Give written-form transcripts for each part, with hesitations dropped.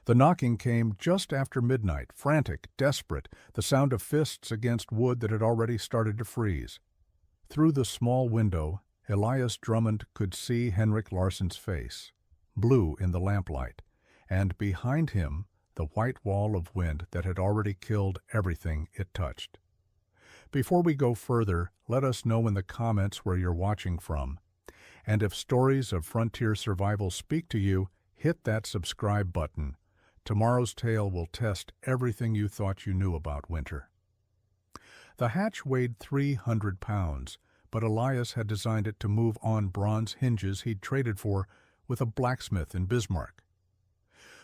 The knocking came just after midnight, frantic, desperate, the sound of fists against wood that had already started to freeze. Through the small window, Elias Drummond could see Henrik Larsson's face, blue in the lamplight, and behind him the white wall of wind that had already killed everything it touched. Before we go further, let us know in the comments where you're watching from. And if stories of frontier survival speak to you, hit that subscribe button. Tomorrow's tale will test everything you thought you knew about winter. The hatch weighed 300 pounds, but Elias had designed it to move on bronze hinges he'd traded for with a blacksmith in Bismarck.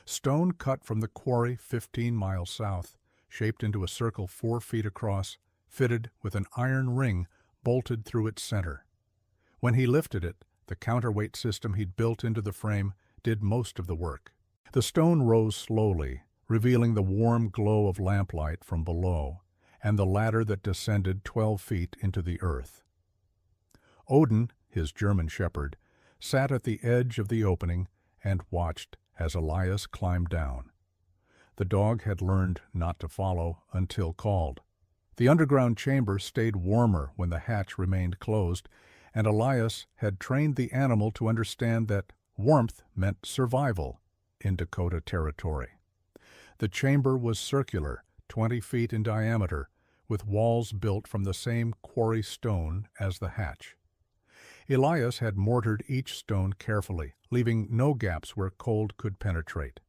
Stone cut from the quarry 15 miles south, shaped into a circle 4 feet across, fitted with an iron ring bolted through its center. When he lifted it, the counterweight system he'd built into the frame did most of the work. The stone rose slowly, revealing the warm glow of lamplight from below, and the ladder that descended 12 feet into the earth. Odin, his German shepherd, sat at the edge of the opening and watched as Elias climbed down. The dog had learned not to follow until called. The underground chamber stayed warmer when the hatch remained closed, and Elias had trained the animal to understand that warmth meant survival in Dakota Territory. The chamber was circular, 20 feet in diameter, with walls built from the same quarry stone as the hatch. Elias had mortared each stone carefully, leaving no gaps where cold could penetrate.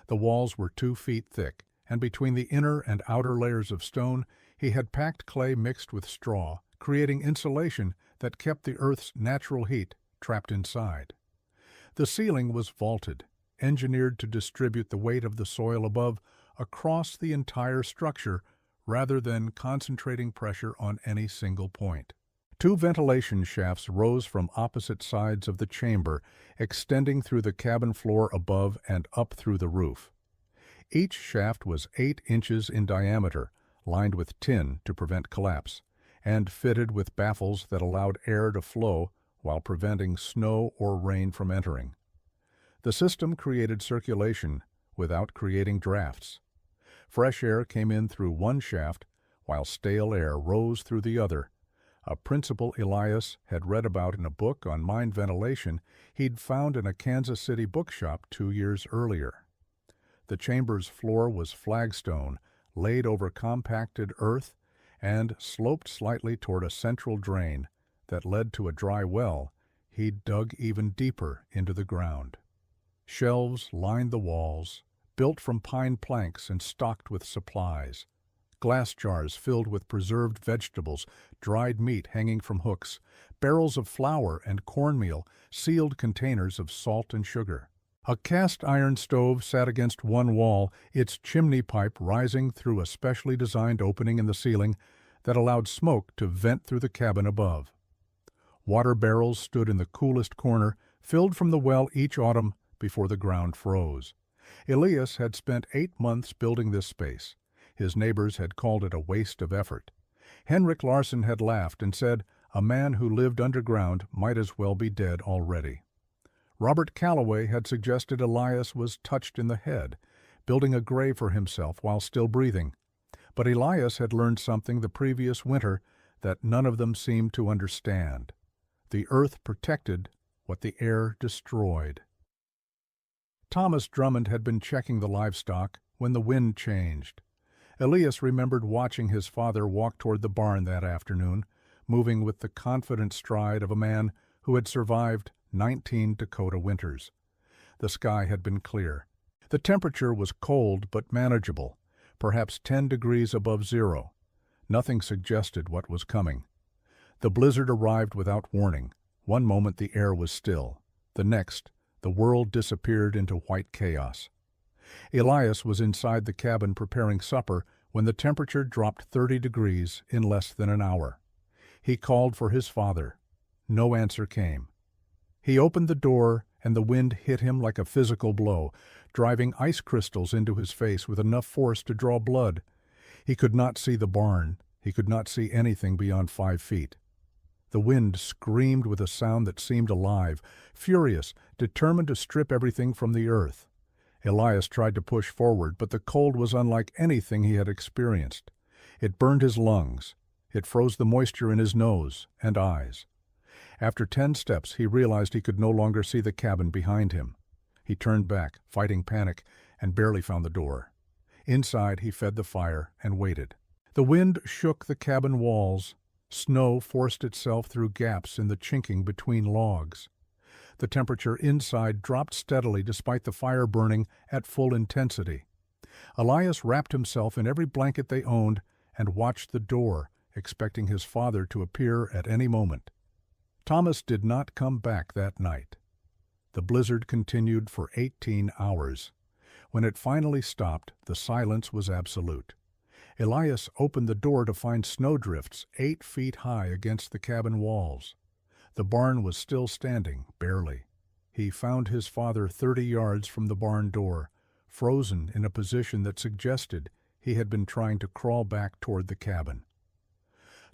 The walls were 2 feet thick, and between the inner and outer layers of stone, he had packed clay mixed with straw, creating insulation that kept the earth's natural heat trapped inside. The ceiling was vaulted, engineered to distribute the weight of the soil above across the entire structure rather than concentrating pressure on any single point. 2 ventilation shafts rose from opposite sides of the chamber, extending through the cabin floor above and up through the roof. Each shaft was 8 inches in diameter, lined with tin to prevent collapse, and fitted with baffles that allowed air to flow while preventing snow or rain from entering. The system created circulation without creating drafts. Fresh air came in through one shaft, while stale air rose through the other, a principle Elias had read about in a book on mine ventilation he'd found in a Kansas City bookshop 2 years earlier. The chamber's floor was flagstone, laid over compacted earth, and sloped slightly toward a central drain that led to a dry well he'd dug even deeper into the ground. Shelves lined the walls, built from pine planks and stocked with supplies. Glass jars filled with preserved vegetables, dried meat hanging from hooks, barrels of flour and cornmeal, sealed containers of salt and sugar. A cast iron stove sat against one wall, its chimney pipe rising through a specially designed opening in the ceiling that allowed smoke to vent through the cabin above. Water barrels stood in the coolest corner, filled from the well each autumn before the ground froze. Elias had spent 8 months building this space. His neighbors had called it a waste of effort. Henrik Larsson had laughed and said a man who lived underground might as well be dead already. Robert Calloway had suggested Elias was touched in the head, building a grave for himself while still breathing. But Elias had learned something the previous winter that none of them seemed to understand. The earth protected what the air destroyed. Thomas Drummond had been checking the livestock when the wind changed. Elias remembered watching his father walk toward the barn that afternoon, moving with the confident stride of a man who had survived 19 Dakota winters. The sky had been clear. The temperature was cold but manageable, perhaps 10 degrees above zero. Nothing suggested what was coming. The blizzard arrived without warning. One moment the air was still. The next, the world disappeared into white chaos. Elias was inside the cabin preparing supper when the temperature dropped 30 degrees in less than an hour. He called for his father. No answer came. He opened the door, and the wind hit him like a physical blow, driving ice crystals into his face with enough force to draw blood. He could not see the barn. He could not see anything beyond 5 feet. The wind screamed with a sound that seemed alive, furious, determined to strip everything from the earth. Elias tried to push forward, but the cold was unlike anything he had experienced. It burned his lungs. It froze the moisture in his nose and eyes. After 10 steps, he realized he could no longer see the cabin behind him. He turned back, fighting panic, and barely found the door. Inside, he fed the fire and waited. The wind shook the cabin walls. Snow forced itself through gaps in the chinking between logs. The temperature inside dropped steadily despite the fire burning at full intensity. Elias wrapped himself in every blanket they owned and watched the door, expecting his father to appear at any moment. Thomas did not come back that night. The blizzard continued for 18 hours. When it finally stopped, the silence was absolute. Elias opened the door to find snowdrifts 8 feet high against the cabin walls. The barn was still standing, barely. He found his father 30 yards from the barn door, frozen in a position that suggested he had been trying to crawl back toward the cabin.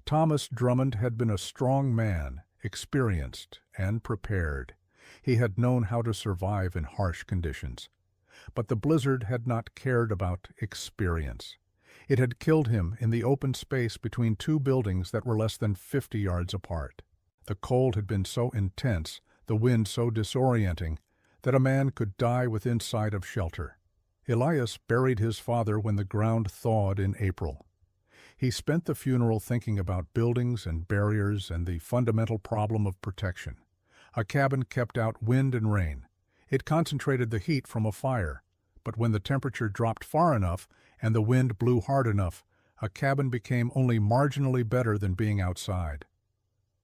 Thomas Drummond had been a strong man, experienced and prepared. He had known how to survive in harsh conditions. But the blizzard had not cared about experience. It had killed him in the open space between 2 buildings that were less than 50 yards apart. The cold had been so intense, the wind so disorienting, that a man could die within sight of shelter. Elias buried his father when the ground thawed in April. He spent the funeral thinking about buildings and barriers and the fundamental problem of protection. A cabin kept out wind and rain. It concentrated the heat from a fire, but when the temperature dropped far enough and the wind blew hard enough, a cabin became only marginally better than being outside.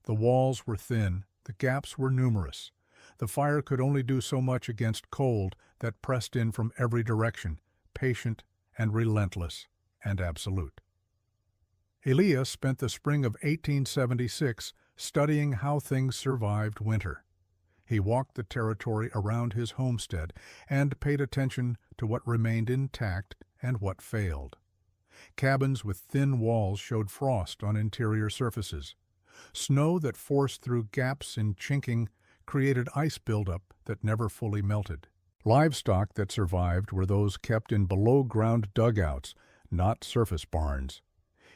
The walls were thin, the gaps were numerous. The fire could only do so much against cold that pressed in from every direction, patient and relentless and absolute. Elias spent the spring of 1876 studying how things survived winter. He walked the territory around his homestead and paid attention to what remained intact and what failed. Cabins with thin walls showed frost on interior surfaces. Snow that forced through gaps in chinking created ice buildup that never fully melted. Livestock that survived were those kept in below-ground dugouts, not surface barns.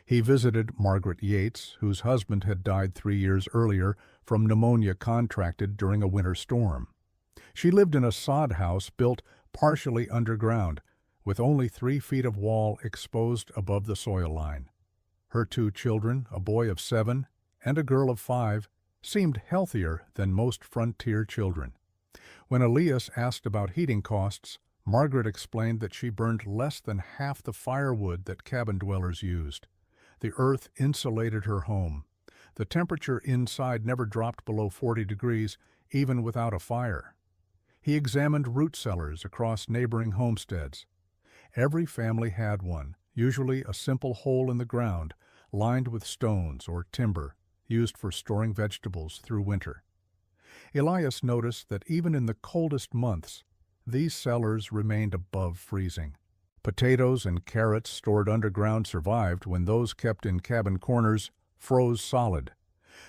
He visited Margaret Yates, whose husband had died 3 years earlier from pneumonia contracted during a winter storm. She lived in a sod house built partially underground, with only 3 feet of wall exposed above the soil line. Her 2 children, a boy of 7 and a girl of 5, seemed healthier than most frontier children. When Elias asked about heating costs, Margaret explained that she burned less than half the firewood that cabin dwellers used. The earth insulated her home. The temperature inside never dropped below 40 degrees, even without a fire. He examined root cellars across neighboring homesteads. Every family had one, usually a simple hole in the ground, lined with stones or timber, used for storing vegetables through winter. Elias noticed that even in the coldest months, these cellars remained above freezing. Potatoes and carrots stored underground survived when those kept in cabin corners froze solid.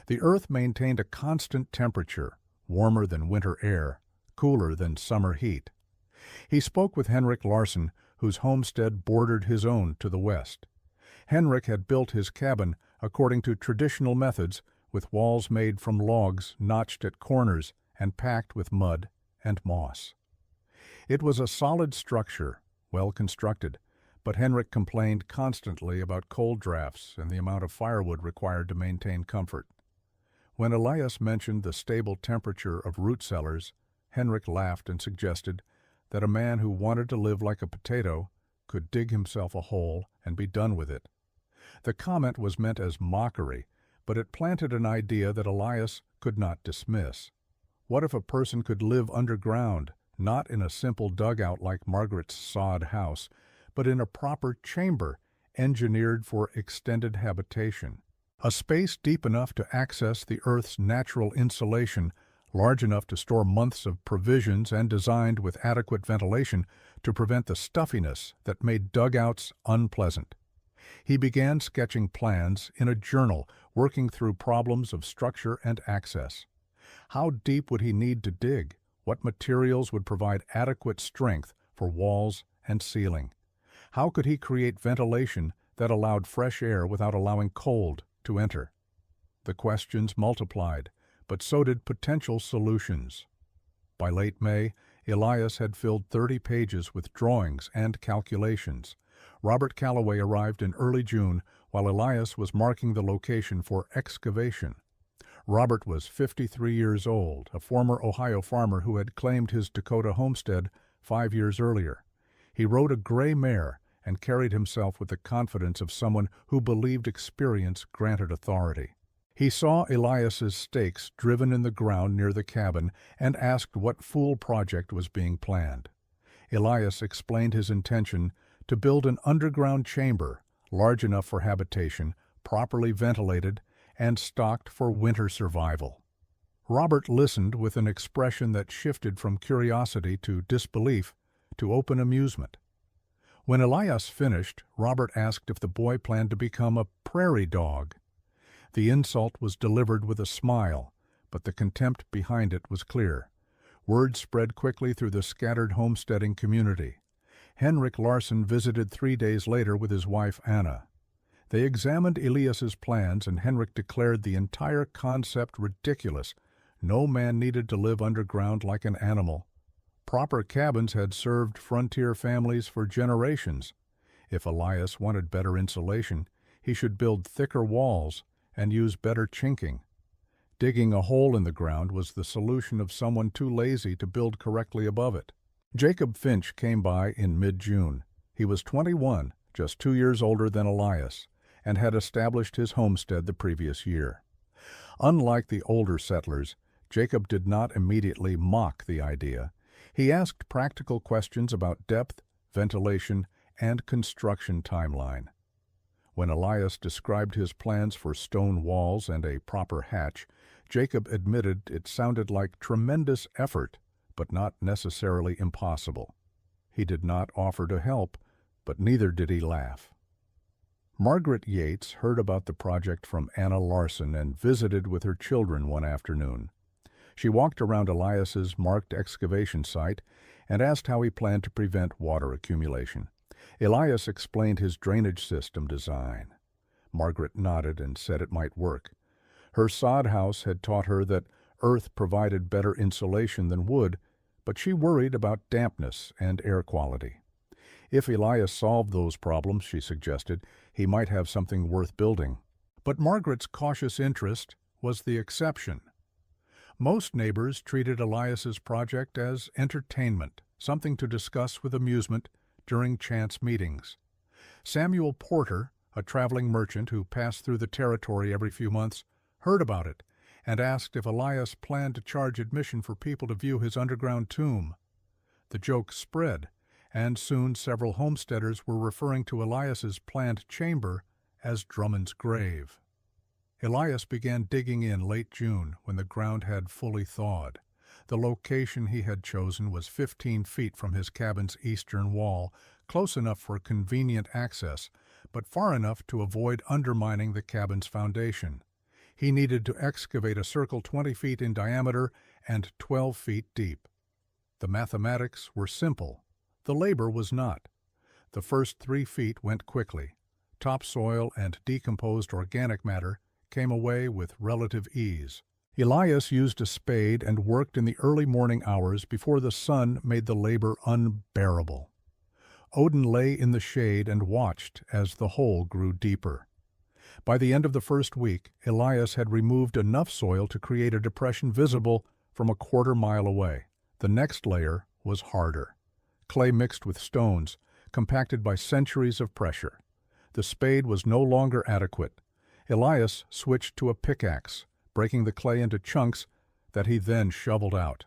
The earth maintained a constant temperature, warmer than winter air, cooler than summer heat. He spoke with Henrik Larson, whose homestead bordered his own to the west. Henrik had built his cabin according to traditional methods, with walls made from logs notched at corners and packed with mud and moss. It was a solid structure, well constructed, but Henrik complained constantly about cold drafts and the amount of firewood required to maintain comfort. When Elias mentioned the stable temperature of root cellars, Henrik laughed and suggested that a man who wanted to live like a potato could dig himself a hole and be done with it. The comment was meant as mockery, but it planted an idea that Elias could not dismiss. What if a person could live underground, not in a simple dugout like Margaret's sod house, but in a proper chamber engineered for extended habitation? A space deep enough to access the Earth's natural insulation, large enough to store months of provisions, and designed with adequate ventilation to prevent the stuffiness that made dugouts unpleasant. He began sketching plans in a journal, working through problems of structure and access. How deep would he need to dig? What materials would provide adequate strength for walls and ceiling? How could he create ventilation that allowed fresh air without allowing cold to enter? The questions multiplied, but so did potential solutions. By late May, Elias had filled 30 pages with drawings and calculations. Robert Calloway arrived in early June while Elias was marking the location for excavation. Robert was 53 years old, a former Ohio farmer who had claimed his Dakota homestead 5 years earlier. He rode a gray mare and carried himself with the confidence of someone who believed experience granted authority. He saw Elias's stakes driven in the ground near the cabin and asked what fool project was being planned. Elias explained his intention to build an underground chamber, large enough for habitation, properly ventilated, and stocked for winter survival. Robert listened with an expression that shifted from curiosity to disbelief to open amusement. When Elias finished, Robert asked if the boy planned to become a prairie dog. The insult was delivered with a smile, but the contempt behind it was clear. Word spread quickly through the scattered homesteading community. Henrik Larson visited 3 days later with his wife Anna. They examined Elias's plans, and Henrik declared the entire concept ridiculous. No man needed to live underground like an animal. Proper cabins had served frontier families for generations. If Elias wanted better insulation, he should build thicker walls and use better chinking. Digging a hole in the ground was the solution of someone too lazy to build correctly above it. Jacob Finch came by in mid-June. He was 21, just 2 years older than Elias, and had established his homestead the previous year. Unlike the older settlers, Jacob did not immediately mock the idea. He asked practical questions about depth, ventilation, and construction timeline. When Elias described his plans for stone walls and a proper hatch, Jacob admitted it sounded like tremendous effort, but not necessarily impossible. He did not offer to help, but neither did he laugh. Margaret Yates heard about the project from Anna Larson and visited with her children one afternoon. She walked around Elias's marked excavation site and asked how he planned to prevent water accumulation. Elias explained his drainage system design. Margaret nodded and said it might work. Her sod house had taught her that earth provided better insulation than wood, but she worried about dampness and air quality. If Elias solved those problems, she suggested, he might have something worth building. But Margaret's cautious interest was the exception. Most neighbors treated Elias's project as entertainment, something to discuss with amusement during chance meetings. Samuel Porter, a traveling merchant who passed through the territory every few months, heard about it and asked if Elias planned to charge admission for people to view his underground tomb. The joke spread, and soon several homesteaders were referring to Elias's planned chamber as Drummond's grave. Elias began digging in late June when the ground had fully thawed. The location he had chosen was 15 feet from his cabin's eastern wall, close enough for convenient access, but far enough to avoid undermining the cabin's foundation. He needed to excavate a circle 20 feet in diameter and 12 feet deep. The mathematics were simple. The labor was not. The first 3 feet went quickly. Topsoil and decomposed organic matter came away with relative ease. Elias used a spade and worked in the early morning hours before the sun made the labor unbearable. Odin lay in the shade and watched as the hole grew deeper. By the end of the first week, Elias had removed enough soil to create a depression visible from a quarter-mile away. The next layer was harder. Clay mixed with stones, compacted by centuries of pressure. The spade was no longer adequate. Elias switched to a pickaxe, breaking the clay into chunks that he then shoveled out.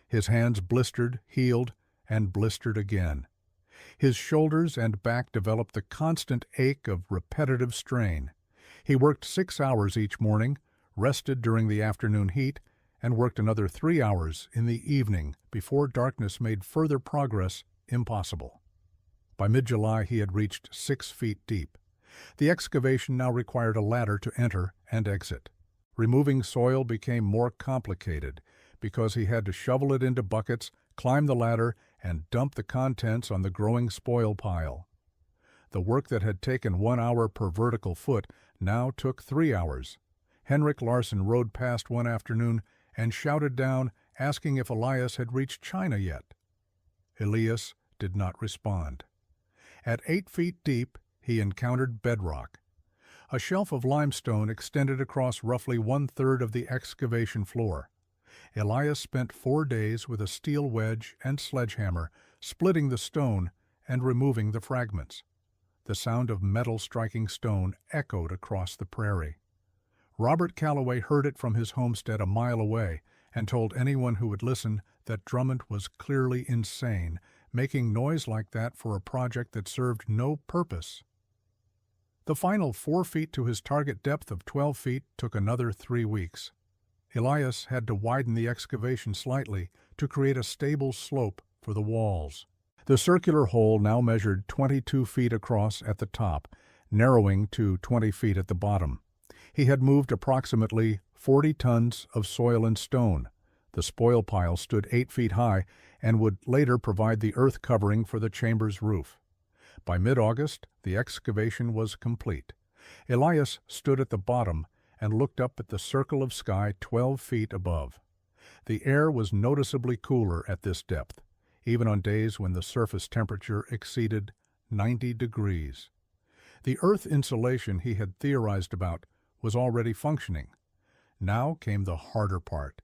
His hands blistered, healed, and blistered again. His shoulders and back developed the constant ache of repetitive strain. He worked 6 hours each morning, rested during the afternoon heat, and worked another 3 hours in the evening before darkness made further progress impossible. By mid-July he had reached 6 feet deep. The excavation now required a ladder to enter and exit. Removing soil became more complicated because he had to shovel it into buckets, climb the ladder, and dump the contents on the growing spoil pile. The work that had taken 1 hour per vertical foot now took 3 hours. Henrik Larsson rode past one afternoon and shouted down, asking if Elias had reached China yet. Elias did not respond. At 8 feet deep, he encountered bedrock. A shelf of limestone extended across roughly 1/3 of the excavation floor. Elias spent 4 days with a steel wedge and sledgehammer, splitting the stone and removing the fragments. The sound of metal striking stone echoed across the prairie. Robert Calloway heard it from his homestead a mile away and told anyone who would listen that Drummond was clearly insane, making noise like that for a project that served no purpose. The final 4 feet to his target depth of 12 feet took another 3 weeks. Elias had to widen the excavation slightly to create a stable slope for the walls. The circular hole now measured 22 feet across at the top, narrowing to 20 feet at the bottom. He had moved approximately 40 tons of soil and stone. The spoil pile stood 8 feet high and would later provide the earth covering for the chamber's roof. By mid-August, the excavation was complete. Elias stood at the bottom and looked up at the circle of sky 12 feet above. The air was noticeably cooler at this depth, even on days when the surface temperature exceeded 90 degrees. The earth insulation he had theorized about was already functioning. Now came the harder part.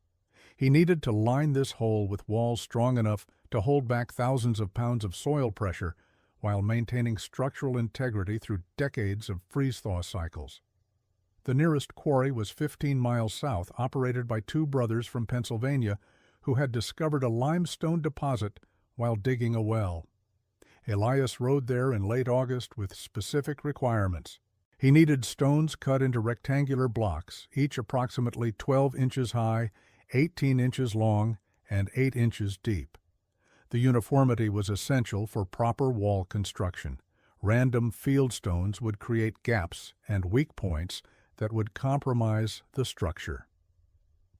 He needed to line this hole with walls strong enough to hold back thousands of pounds of soil pressure while maintaining structural integrity through decades of freeze-thaw cycles. The nearest quarry was 15 miles south, operated by 2 brothers from Pennsylvania who had discovered a limestone deposit while digging a well. Elias rode there in late August with specific requirements. He needed stones cut into rectangular blocks, each approximately 12 inches high, 18 inches long, and 8 inches deep. The uniformity was essential for proper wall construction. Random field stones would create gaps and weak points that would compromise the structure.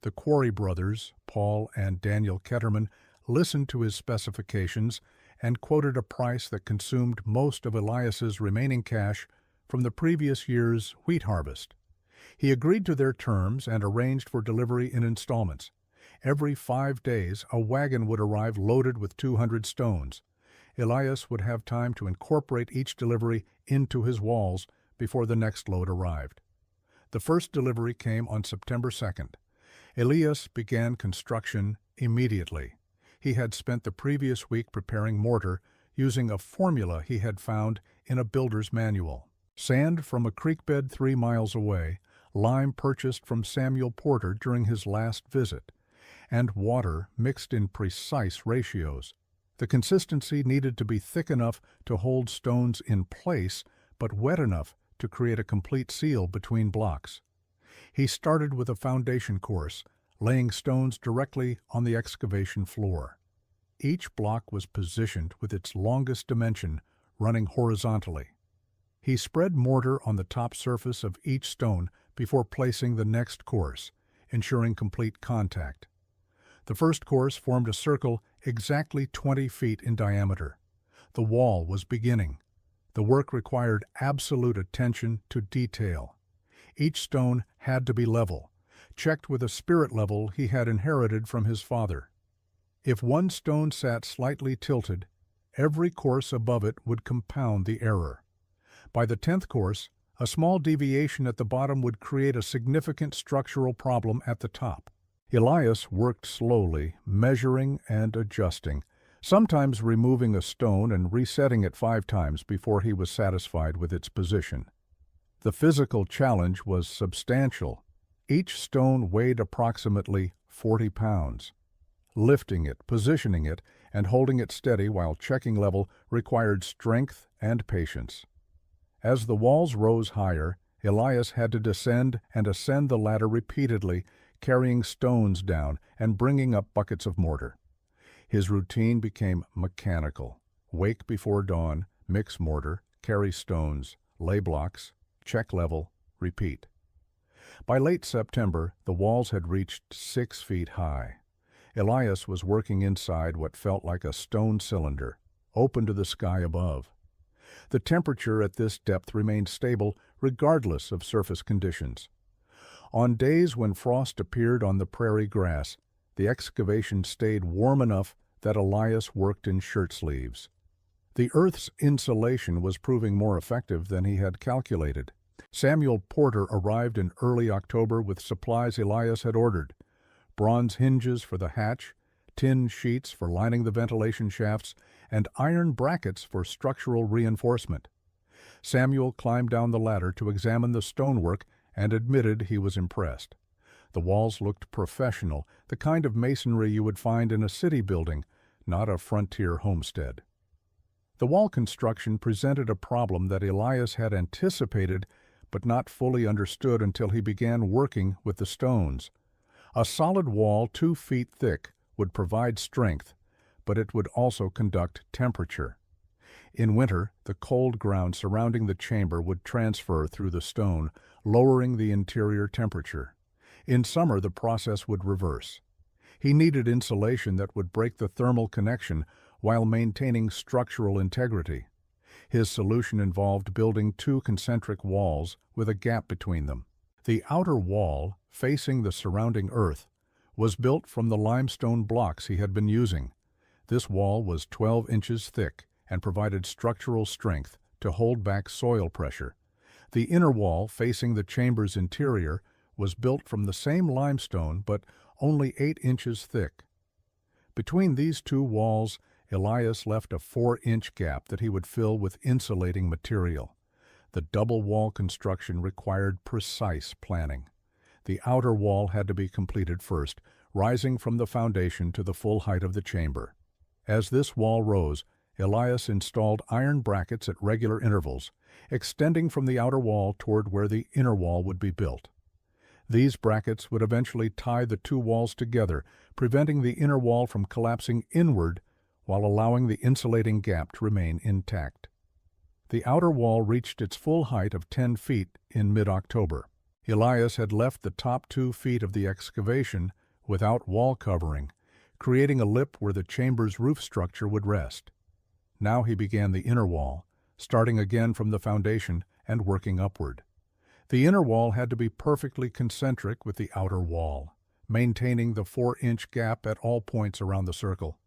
The quarry brothers, Paul and Daniel Ketterman, listened to his specifications and quoted a price that consumed most of Elias's remaining cash from the previous year's wheat harvest. He agreed to their terms and arranged for delivery in installments. Every 5 days, a wagon would arrive loaded with 200 stones. Elias would have time to incorporate each delivery into his walls before the next load arrived. The first delivery came on September 2nd. Elias began construction immediately. He had spent the previous week preparing mortar using a formula he had found in a builder's manual. Sand from a creek bed 3 miles away, lime purchased from Samuel Porter during his last visit, and water mixed in precise ratios. The consistency needed to be thick enough to hold stones in place, but wet enough to create a complete seal between blocks. He started with a foundation course, laying stones directly on the excavation floor. Each block was positioned with its longest dimension running horizontally. He spread mortar on the top surface of each stone before placing the next course, ensuring complete contact. The first course formed a circle exactly 20 feet in diameter. The wall was beginning. The work required absolute attention to detail. Each stone had to be level, checked with a spirit level he had inherited from his father. If one stone sat slightly tilted, every course above it would compound the error. By the 10th course, a small deviation at the bottom would create a significant structural problem at the top. Elias worked slowly, measuring and adjusting, sometimes removing a stone and resetting it 5 times before he was satisfied with its position. The physical challenge was substantial. Each stone weighed approximately 40 pounds. Lifting it, positioning it, and holding it steady while checking level required strength and patience. As the walls rose higher, Elias had to descend and ascend the ladder repeatedly, carrying stones down and bringing up buckets of mortar. His routine became mechanical. Wake before dawn, mix mortar, carry stones, lay blocks, check level, repeat. By late September, the walls had reached 6 feet high. Elias was working inside what felt like a stone cylinder, open to the sky above. The temperature at this depth remained stable regardless of surface conditions. On days when frost appeared on the prairie grass, the excavation stayed warm enough that Elias worked in shirt sleeves. The Earth's insulation was proving more effective than he had calculated. Samuel Porter arrived in early October with supplies Elias had ordered: bronze hinges for the hatch, tin sheets for lining the ventilation shafts, and iron brackets for structural reinforcement. Samuel climbed down the ladder to examine the stonework and admitted he was impressed. The walls looked professional, the kind of masonry you would find in a city building, not a frontier homestead. The wall construction presented a problem that Elias had anticipated but not fully understood until he began working with the stones. A solid wall 2 feet thick would provide strength, but it would also conduct temperature. In winter, the cold ground surrounding the chamber would transfer through the stone, lowering the interior temperature. In summer, the process would reverse. He needed insulation that would break the thermal connection while maintaining structural integrity. His solution involved building 2 concentric walls with a gap between them. The outer wall, facing the surrounding earth, was built from the limestone blocks he had been using. This wall was 12 inches thick and provided structural strength to hold back soil pressure. The inner wall, facing the chamber's interior, was built from the same limestone but only 8 inches thick. Between these 2 walls, Elias left a 4-inch gap that he would fill with insulating material. The double wall construction required precise planning. The outer wall had to be completed first, rising from the foundation to the full height of the chamber. As this wall rose, Elias installed iron brackets at regular intervals, extending from the outer wall toward where the inner wall would be built. These brackets would eventually tie the 2 walls together, preventing the inner wall from collapsing inward while allowing the insulating gap to remain intact. The outer wall reached its full height of 10 feet in mid-October. Elias had left the top 2 feet of the excavation without wall covering, creating a lip where the chamber's roof structure would rest. Now he began the inner wall, starting again from the foundation and working upward. The inner wall had to be perfectly concentric with the outer wall, maintaining the 4-inch gap at all points around the circle.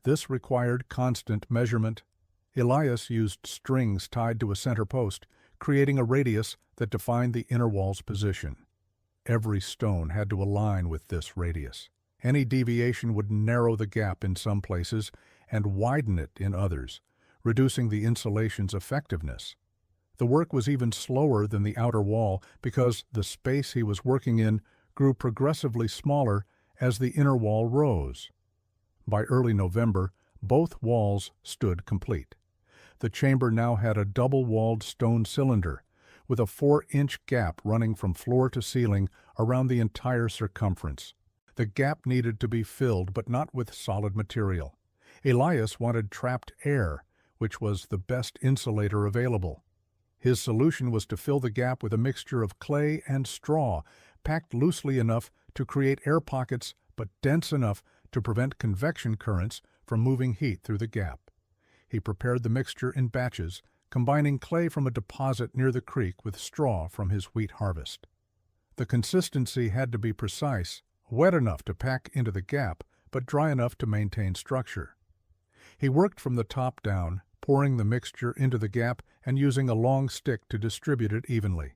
This required constant measurement. Elias used strings tied to a center post, creating a radius that defined the inner wall's position. Every stone had to align with this radius. Any deviation would narrow the gap in some places and widen it in others, reducing the insulation's effectiveness. The work was even slower than the outer wall because the space he was working in grew progressively smaller as the inner wall rose. By early November, both walls stood complete. The chamber now had a double-walled stone cylinder, with a 4-inch gap running from floor to ceiling around the entire circumference. The gap needed to be filled, but not with solid material. Elias wanted trapped air, which was the best insulator available. His solution was to fill the gap with a mixture of clay and straw, packed loosely enough to create air pockets, but dense enough to prevent convection currents from moving heat through the gap. He prepared the mixture in batches, combining clay from a deposit near the creek with straw from his wheat harvest. The consistency had to be precise, wet enough to pack into the gap, but dry enough to maintain structure. He worked from the top down, pouring the mixture into the gap and using a long stick to distribute it evenly.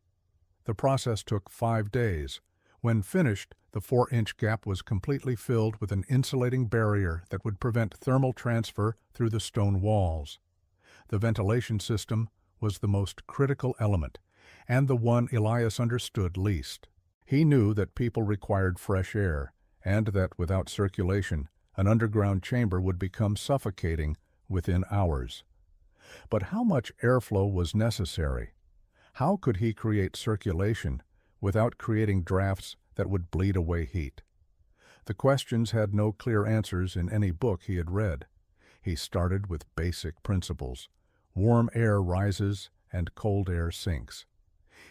The process took 5 days. When finished, the 4-inch gap was completely filled with an insulating barrier that would prevent thermal transfer through the stone walls. The ventilation system was the most critical element, and the one Elias understood least. He knew that people required fresh air, and that without circulation, an underground chamber would become suffocating within hours. But how much airflow was necessary? How could he create circulation without creating drafts that would bleed away heat? The questions had no clear answers in any book he had read. He started with basic principles. Warm air rises and cold air sinks.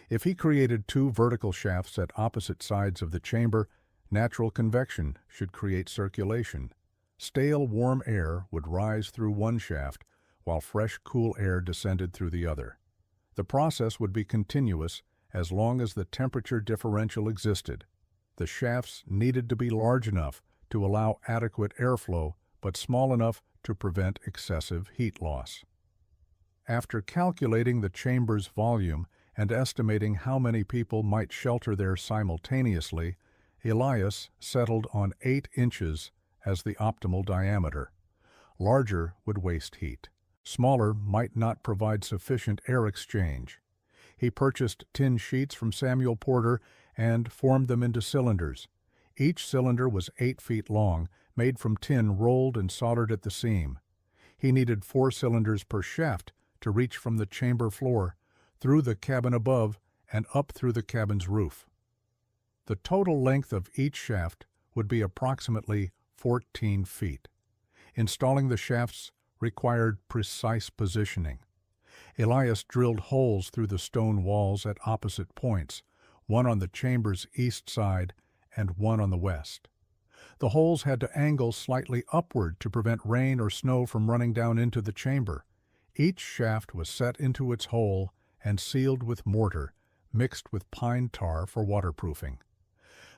If he created 2 vertical shafts at opposite sides of the chamber, Natural convection should create circulation. Stale, warm air would rise through one shaft, while fresh, cool air descended through the other. The process would be continuous as long as the temperature differential existed. The shafts needed to be large enough to allow adequate airflow, but small enough to prevent excessive heat loss. After calculating the chamber's volume and estimating how many people might shelter there simultaneously, Elias settled on 8 inches as the optimal diameter. Larger would waste heat. Smaller might not provide sufficient air exchange. He purchased tin sheets from Samuel Porter and formed them into cylinders. Each cylinder was 8 feet long, made from tin rolled and soldered at the seam. He needed 4 cylinders per shaft to reach from the chamber floor, through the cabin above, and up through the cabin's roof. The total length of each shaft would be approximately 14 feet. Installing the shafts required precise positioning. Elias drilled holes through the stone walls at opposite points, one on the chamber's east side and one on the west. The holes had to angle slightly upward to prevent rain or snow from running down into the chamber. Each shaft was set into its hole and sealed with mortar, mixed with pine tar for waterproofing.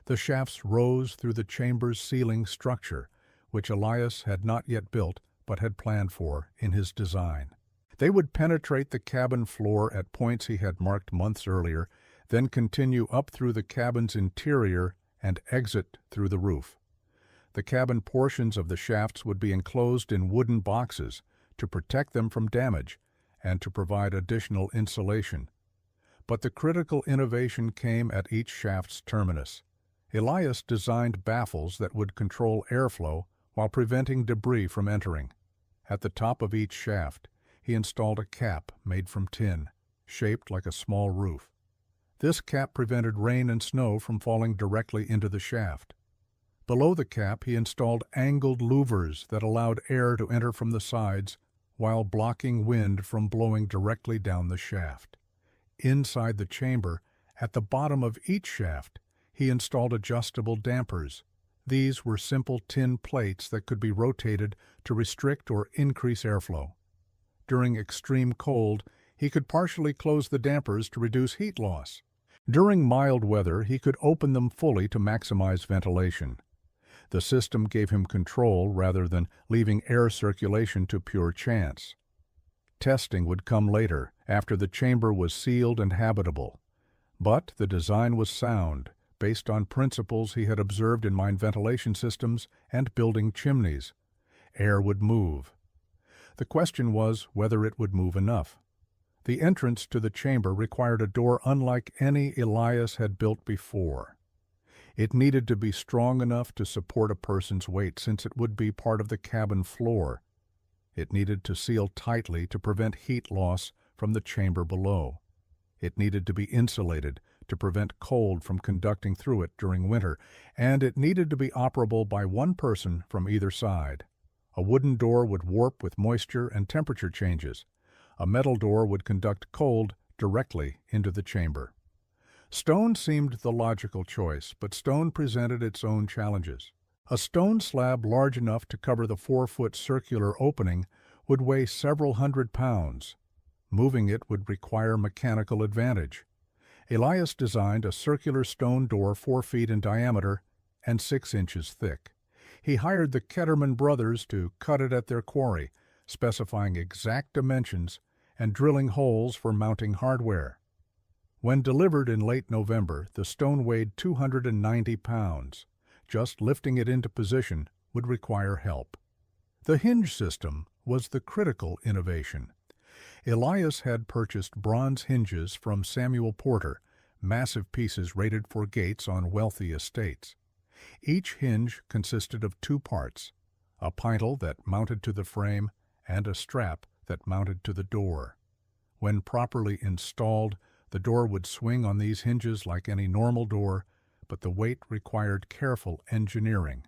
The shafts rose through the chamber's ceiling structure, which Elias had not yet built but had planned for in his design. They would penetrate the cabin floor at points he had marked months earlier, then continue up through the cabin's interior and exit through the roof. The cabin portions of the shafts would be enclosed in wooden boxes to protect them from damage and to provide additional insulation. But the critical innovation came at each shaft's terminus. Elias designed baffles that would control airflow while preventing debris from entering. At the top of each shaft, he installed a cap made from tin, shaped like a small roof. This cap prevented rain and snow from falling directly into the shaft. Below the cap, he installed angled louvers that allowed air to enter from the sides while blocking wind from blowing directly down the shaft. Inside the chamber, at the bottom of each shaft, he installed adjustable dampers. These were simple tin plates that could be rotated to restrict or increase airflow. During extreme cold, he could partially close the dampers to reduce heat loss. During mild weather, he could open them fully to maximize ventilation. The system gave him control rather than leaving air circulation to pure chance. Testing would come later, after the chamber was sealed and habitable. But the design was sound, based on principles he had observed in mine ventilation systems and building chimneys. Air would move. The question was whether it would move enough. The entrance to the chamber required a door unlike any Elias had built before. It needed to be strong enough to support a person's weight since it would be part of the cabin floor. It needed to seal tightly to prevent heat loss from the chamber below. It needed to be insulated to prevent cold from conducting through it during winter, and it needed to be operable by one person from either side. A wooden door would warp with moisture and temperature changes. A metal door would conduct cold directly into the chamber. Stone seemed the logical choice, but stone presented its own challenges. A stone slab large enough to cover the 4-foot circular opening would weigh several hundred pounds. Moving it would require mechanical advantage. Elias designed a circular stone door 4 feet in diameter and 6 inches thick. He hired the Ketterman brothers to cut it at their quarry, specifying exact dimensions and drilling holes for mounting hardware. When delivered in late November, the stone weighed 290 pounds. Just lifting it into position would require help. The hinge system was the critical innovation. Elias had purchased bronze hinges from Samuel Porter, massive pieces rated for gates on wealthy estates. Each hinge consisted of 2 parts, a pintle that mounted to the frame and a strap that mounted to the door. When properly installed, the door would swing on these hinges like any normal door, but the weight required careful engineering.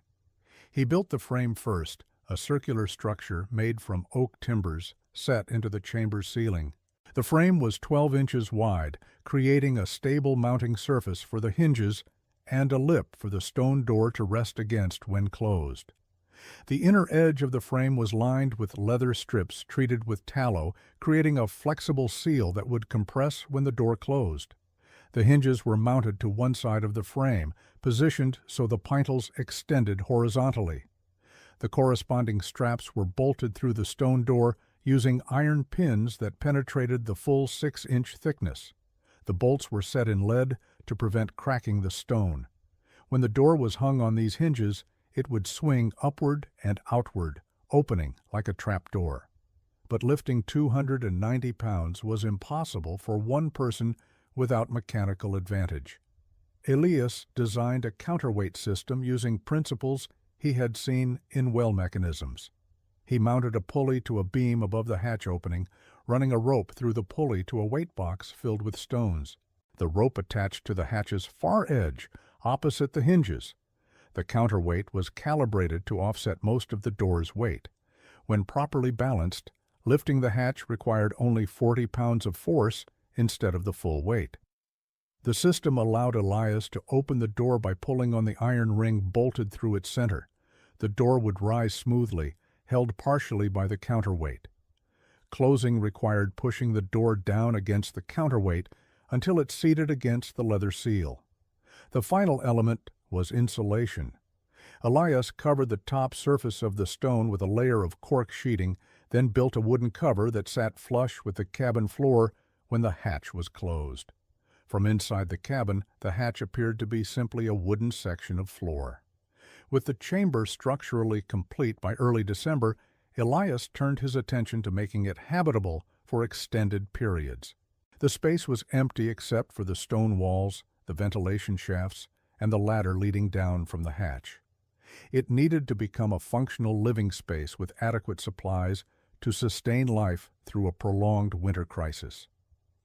He built the frame first, a circular structure made from oak timbers set into the chamber's ceiling. The frame was 12 inches wide, creating a stable mounting surface for the hinges and a lip for the stone door to rest against when closed. The inner edge of the frame was lined with leather strips treated with tallow, creating a flexible seal that would compress when the door closed. The hinges were mounted to one side of the frame, positioned so the pintles extended horizontally. The corresponding straps were bolted through the stone door using iron pins that penetrated the full 6-inch thickness. The bolts were set in lead to prevent cracking the stone. When the door was hung on these hinges, it would swing upward and outward, opening like a trap door. But lifting 290 pounds was impossible for one person without mechanical advantage. Elias designed a counterweight system using principles he had seen in well mechanisms. He mounted a pulley to a beam above the hatch opening, running a rope through the pulley to a weight box filled with stones. The rope attached to the hatch's far edge, opposite the hinges. The counterweight was calibrated to offset most of the door's weight. When properly balanced, lifting the hatch required only 40 pounds of force instead of the full weight. The system allowed Elias to open the door by pulling on the iron ring bolted through its center. The door would rise smoothly, held partially by the counterweight. Closing required pushing the door down against the counterweight until it seated against the leather seal. The final element was insulation. Elias covered the top surface of the stone with a layer of cork sheeting, then built a wooden cover that sat flush with the cabin floor when the hatch was closed. From inside the cabin, the hatch appeared to be simply a wooden section of floor. With the chamber structurally complete by early December, Elias turned his attention to making it habitable for extended periods. The space was empty except for the stone walls, the ventilation shafts, and the ladder leading down from the hatch. It needed to become a functional living space with adequate supplies to sustain life through a prolonged winter crisis.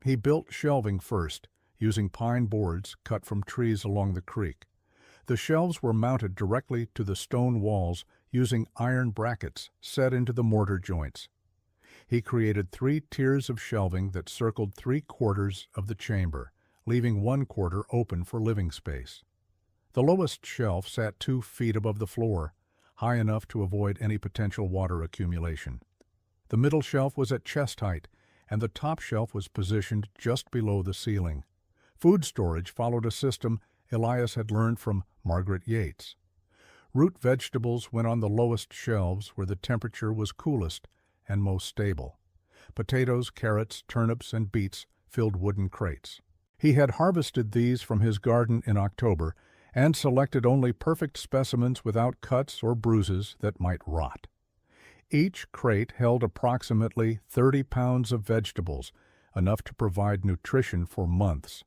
He built shelving first, using pine boards cut from trees along the creek. The shelves were mounted directly to the stone walls using iron brackets set into the mortar joints. He created 3 tiers of shelving that circled 3/4 of the chamber, leaving 1/4 open for living space. The lowest shelf sat 2 feet above the floor, high enough to avoid any potential water accumulation. The middle shelf was at chest height, and the top shelf was positioned just below the ceiling. Food storage followed a system Elias had learned from Margaret Yates. Root vegetables went on the lowest shelves where the temperature was coolest and most stable. Potatoes, carrots, turnips, and beets filled wooden crates. He had harvested these from his garden in October and selected only perfect specimens without cuts or bruises that might rot. Each crate held approximately 30 pounds of vegetables, enough to provide nutrition for months.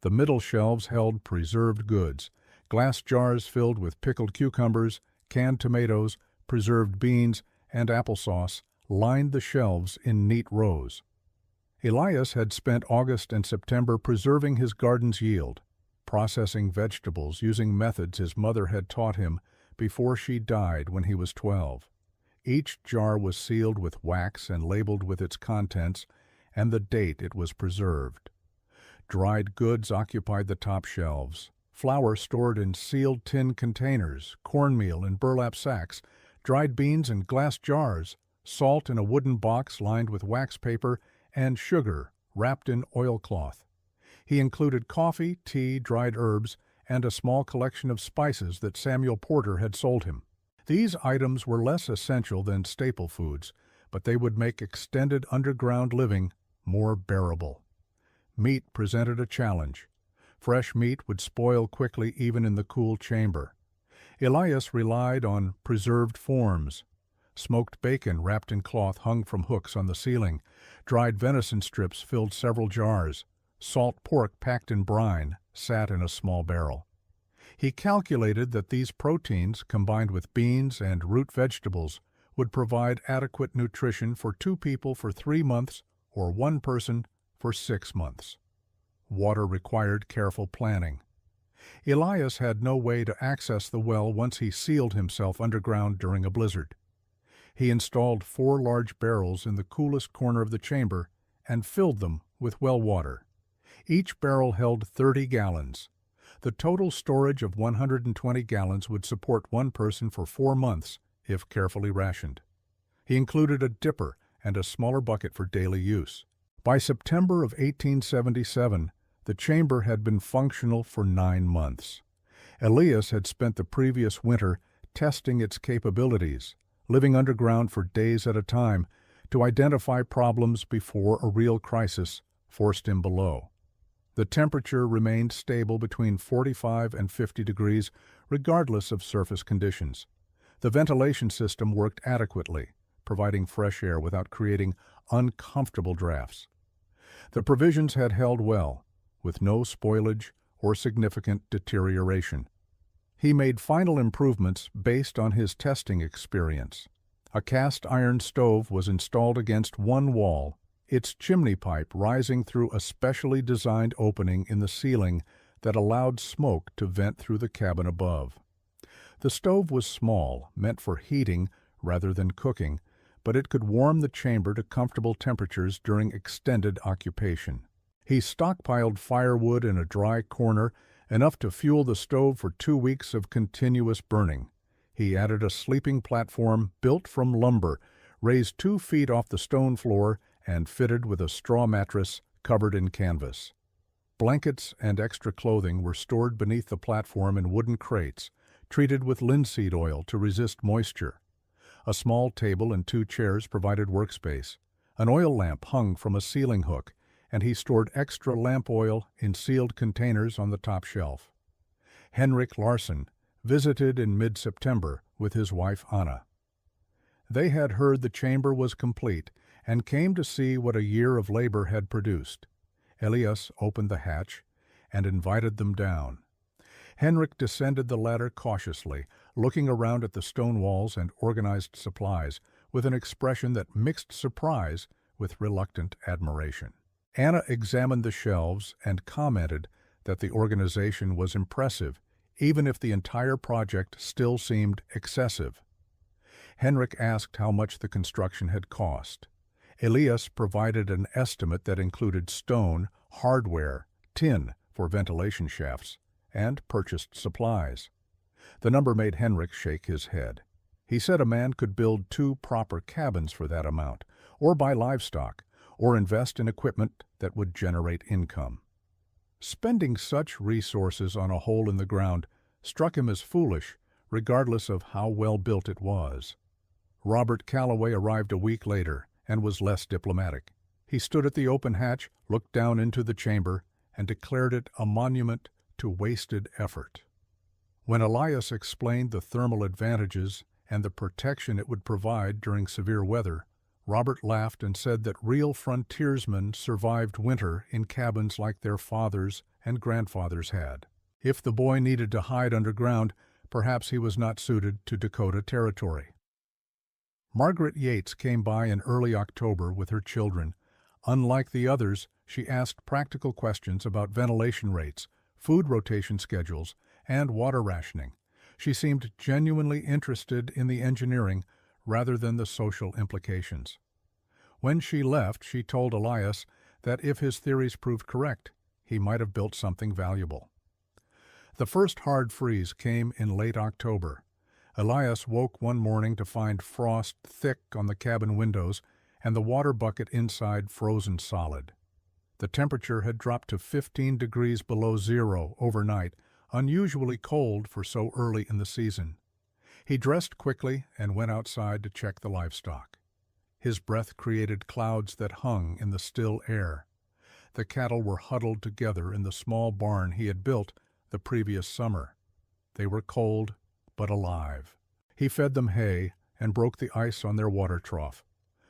The middle shelves held preserved goods, glass jars filled with pickled cucumbers, canned tomatoes, preserved beans, and applesauce lined the shelves in neat rows. Elias had spent August and September preserving his garden's yield, processing vegetables using methods his mother had taught him before she died when he was 12. Each jar was sealed with wax and labeled with its contents and the date it was preserved. Dried goods occupied the top shelves. Flour stored in sealed tin containers, cornmeal in burlap sacks, dried beans in glass jars, salt in a wooden box lined with wax paper, and sugar wrapped in oilcloth. He included coffee, tea, dried herbs, and a small collection of spices that Samuel Porter had sold him. These items were less essential than staple foods, but they would make extended underground living more bearable. Meat presented a challenge. Fresh meat would spoil quickly even in the cool chamber. Elias relied on preserved forms. Smoked bacon wrapped in cloth hung from hooks on the ceiling. Dried venison strips filled several jars. Salt pork packed in brine sat in a small barrel. He calculated that these proteins, combined with beans and root vegetables, would provide adequate nutrition for 2 people for 3 months or 1 person for 6 months. Water required careful planning. Elias had no way to access the well once he sealed himself underground during a blizzard. He installed 4 large barrels in the coolest corner of the chamber and filled them with well water. Each barrel held 30 gallons. The total storage of 120 gallons would support one person for 4 months if carefully rationed. He included a dipper and a smaller bucket for daily use. By September of 1877, the chamber had been functional for 9 months. Elias had spent the previous winter testing its capabilities, living underground for days at a time to identify problems before a real crisis forced him below. The temperature remained stable between 45 and 50 degrees, regardless of surface conditions. The ventilation system worked adequately, providing fresh air without creating uncomfortable drafts. The provisions had held well, with no spoilage or significant deterioration. He made final improvements based on his testing experience. A cast iron stove was installed against one wall, its chimney pipe rising through a specially designed opening in the ceiling that allowed smoke to vent through the cabin above. The stove was small, meant for heating rather than cooking, but it could warm the chamber to comfortable temperatures during extended occupation. He stockpiled firewood in a dry corner, enough to fuel the stove for 2 weeks of continuous burning. He added a sleeping platform built from lumber, raised 2 feet off the stone floor, and fitted with a straw mattress covered in canvas. Blankets and extra clothing were stored beneath the platform in wooden crates, treated with linseed oil to resist moisture. A small table and 2 chairs provided workspace. An oil lamp hung from a ceiling hook, and he stored extra lamp oil in sealed containers on the top shelf. Henrik Larsson visited in mid-September with his wife Anna. They had heard the chamber was complete and came to see what a year of labor had produced. Elias opened the hatch and invited them down. Henrik descended the ladder cautiously, looking around at the stone walls and organized supplies with an expression that mixed surprise with reluctant admiration. Anna examined the shelves and commented that the organization was impressive, even if the entire project still seemed excessive. Henrik asked how much the construction had cost. Elias provided an estimate that included stone, hardware, tin for ventilation shafts, and purchased supplies. The number made Henrik shake his head. He said a man could build 2 proper cabins for that amount, or buy livestock, or invest in equipment that would generate income. Spending such resources on a hole in the ground struck him as foolish, regardless of how well built it was. Robert Calloway arrived a week later and was less diplomatic. He stood at the open hatch, looked down into the chamber, and declared it a monument to wasted effort. When Elias explained the thermal advantages and the protection it would provide during severe weather, Robert laughed and said that real frontiersmen survived winter in cabins like their fathers and grandfathers had. If the boy needed to hide underground, perhaps he was not suited to Dakota Territory. Margaret Yates came by in early October with her children. Unlike the others, she asked practical questions about ventilation rates, food rotation schedules, and water rationing. She seemed genuinely interested in the engineering rather than the social implications. When she left, she told Elias that if his theories proved correct, he might have built something valuable. The first hard freeze came in late October. Elias woke one morning to find frost thick on the cabin windows and the water bucket inside frozen solid. The temperature had dropped to 15 degrees below zero overnight, unusually cold for so early in the season. He dressed quickly and went outside to check the livestock. His breath created clouds that hung in the still air. The cattle were huddled together in the small barn he had built the previous summer. They were cold but alive. He fed them hay and broke the ice on their water trough.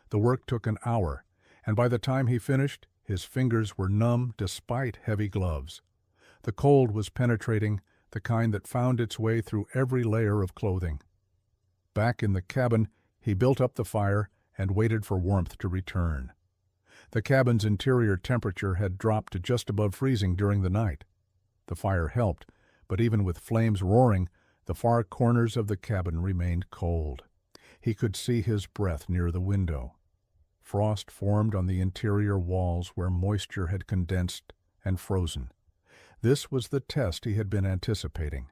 The work took an hour, and by the time he finished, his fingers were numb despite heavy gloves. The cold was penetrating, the kind that found its way through every layer of clothing. Back in the cabin, he built up the fire and waited for warmth to return. The cabin's interior temperature had dropped to just above freezing during the night. The fire helped, but even with flames roaring, the far corners of the cabin remained cold. He could see his breath near the window. Frost formed on the interior walls where moisture had condensed and frozen. This was the test he had been anticipating.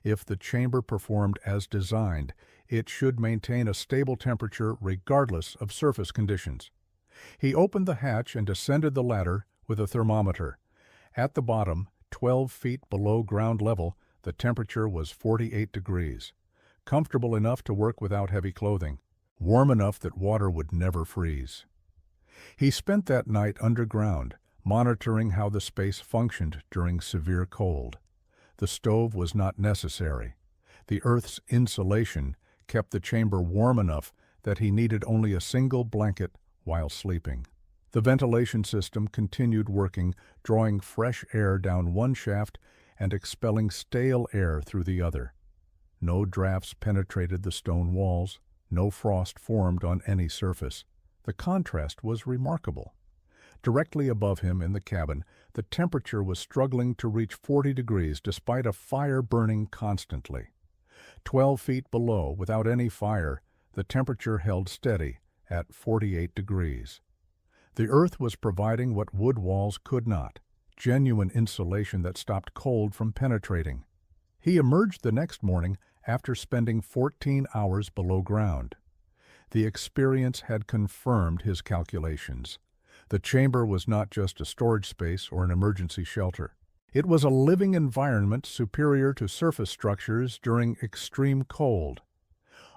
If the chamber performed as designed, it should maintain a stable temperature regardless of surface conditions. He opened the hatch and descended the ladder with a thermometer. At the bottom, 12 feet below ground level, the temperature was 48 degrees. Comfortable enough to work without heavy clothing. Warm enough that water would never freeze. He spent that night underground, monitoring how the space functioned during severe cold. The stove was not necessary. The Earth's insulation kept the chamber warm enough that he needed only a single blanket while sleeping. The ventilation system continued working, drawing fresh air down one shaft and expelling stale air through the other. No drafts penetrated the stone walls. No frost formed on any surface. The contrast was remarkable. Directly above him in the cabin, the temperature was struggling to reach 40 degrees despite a fire burning constantly. 12 feet below, without any fire, the temperature held steady at 48 degrees. The Earth was providing what wood walls could not, genuine insulation that stopped cold from penetrating. He emerged the next morning after spending 14 hours below ground. The experience had confirmed his calculations. The chamber was not just a storage space or an emergency shelter. It was a living environment superior to surface structures during extreme cold.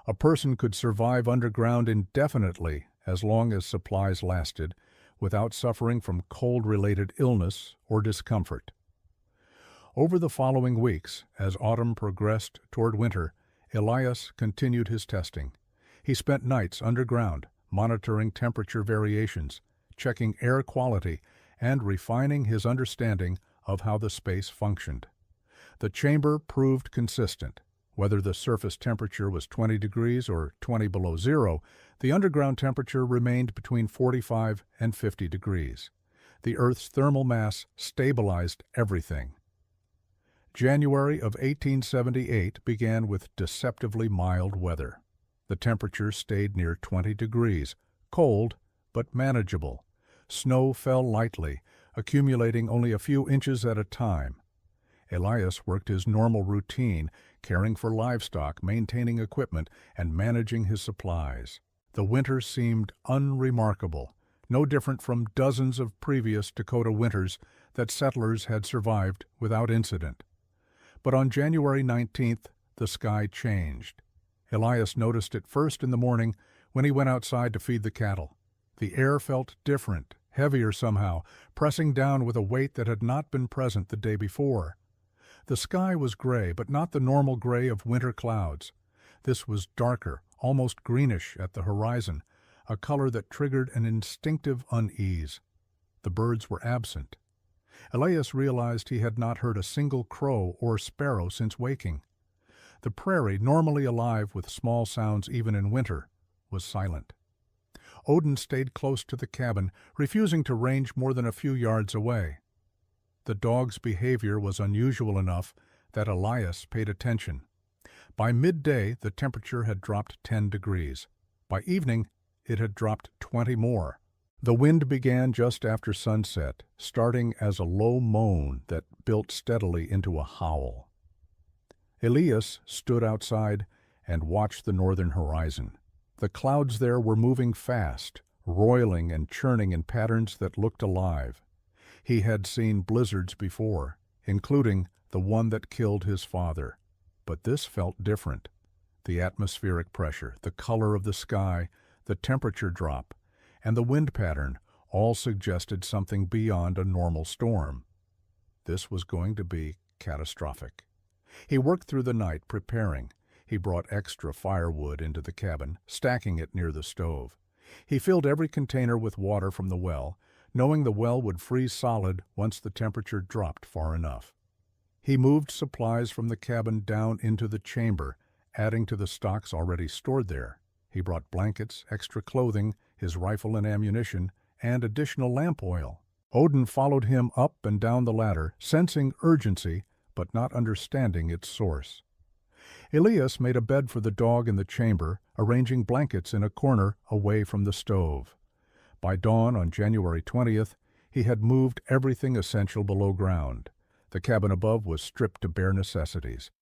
A person could survive underground indefinitely as long as supplies lasted, without suffering from cold-related illness or discomfort. Over the following weeks, as autumn progressed toward winter, Elias continued his testing. He spent nights underground, monitoring temperature variations, checking air quality, and refining his understanding of how the space functioned. The chamber proved consistent. Whether the surface temperature was 20 degrees or 20 below zero, the underground temperature remained between 45 and 50 degrees. The Earth's thermal mass stabilized everything. January of 1878 began with deceptively mild weather. The temperature stayed near 20 degrees, cold but manageable. Snow fell lightly, accumulating only a few inches at a time. Elias worked his normal routine, caring for livestock, maintaining equipment, and managing his supplies. The winter seemed unremarkable, no different from dozens of previous Dakota winters that settlers had survived without incident. But on January 19th, the sky changed. Elias noticed it first in the morning when he went outside to feed the cattle. The air felt different, heavier somehow, pressing down with a weight that had not been present the day before. The sky was gray, but not the normal gray of winter clouds. This was darker, almost greenish at the horizon, a color that triggered an instinctive unease. The birds were absent. Elias realized he had not heard a single crow or sparrow since waking. The prairie, normally alive with small sounds even in winter, was silent. Odin stayed close to the cabin, refusing to range more than a few yards away. The dog's behavior was unusual enough that Elias paid attention. By midday, the temperature had dropped 10 degrees. By evening, it had dropped 20 more. The wind began just after sunset, starting as a low moan that built steadily into a howl. Elias stood outside and watched the northern horizon. The clouds there were moving fast, roiling and churning in patterns that looked alive. He had seen blizzards before, including the one that killed his father. But this felt different. The atmospheric pressure, the color of the sky, the temperature drop, and the wind pattern all suggested something beyond a normal storm. This was going to be catastrophic. He worked through the night preparing. He brought extra firewood into the cabin, stacking it near the stove. He filled every container with water from the well, knowing the well would freeze solid once the temperature dropped far enough. He moved supplies from the cabin down into the chamber, adding to the stocks already stored there. He brought blankets, extra clothing, his rifle and ammunition, and additional lamp oil. Odin followed him up and down the ladder, sensing urgency, but not understanding its source. Elias made a bed for the dog in the chamber, arranging blankets in a corner away from the stove. By dawn on January 20th, he had moved everything essential below ground. The cabin above was stripped to bare necessities.